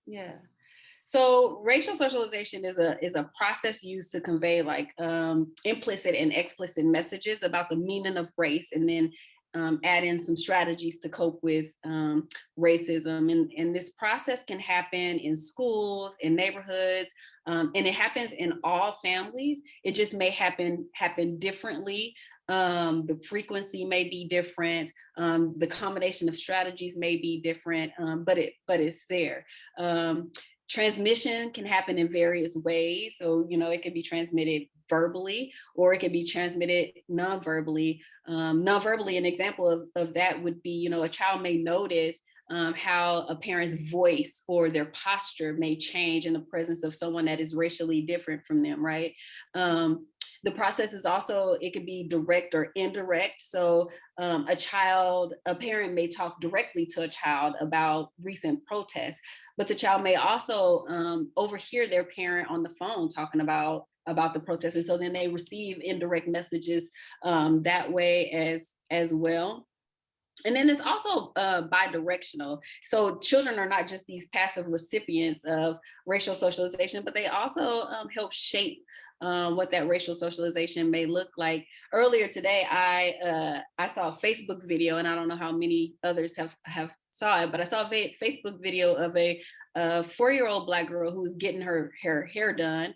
Yeah. So racial socialization is a process used to convey like implicit and explicit messages about the meaning of race, and then add in some strategies to cope with racism. And this process can happen in schools, in neighborhoods, and it happens in all families. It just may happen differently. The frequency may be different. The combination of strategies may be different, but it's there. Transmission can happen in various ways. So, it can be transmitted verbally, or it can be transmitted non-verbally. Non-verbally, an example of that would be, a child may notice how a parent's voice or their posture may change in the presence of someone that is racially different from them, right? The process is also, it could be direct or indirect. So a parent may talk directly to a child about recent protests, but the child may also overhear their parent on the phone talking about the protests. And so then they receive indirect messages that way as well. And then it's also bi-directional. So children are not just these passive recipients of racial socialization, but they also help shape what that racial socialization may look like. Earlier today, I saw a Facebook video, and I don't know how many others have saw it, but I saw a Facebook video of a 4-year-old Black girl who was getting her hair done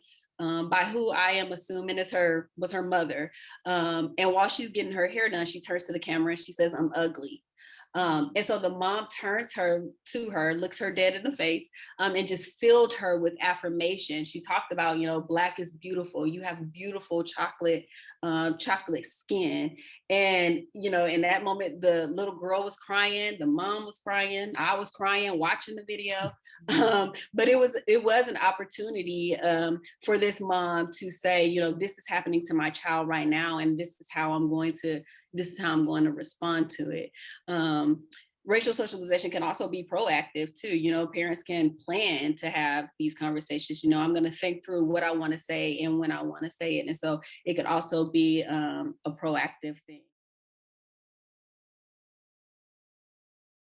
by who I am assuming was her mother. And while she's getting her hair done, she turns to the camera and she says, "I'm ugly." And so the mom turns to her, looks her dead in the face, and just filled her with affirmation. She talked about, Black is beautiful. You have beautiful chocolate skin. And, in that moment, the little girl was crying, the mom was crying, I was crying watching the video. But it was an opportunity for this mom to say, this is happening to my child right now, and this is how I'm going to respond to it. Racial socialization can also be proactive too. Parents can plan to have these conversations. I'm going to think through what I want to say and when I want to say it. And so it could also be a proactive thing.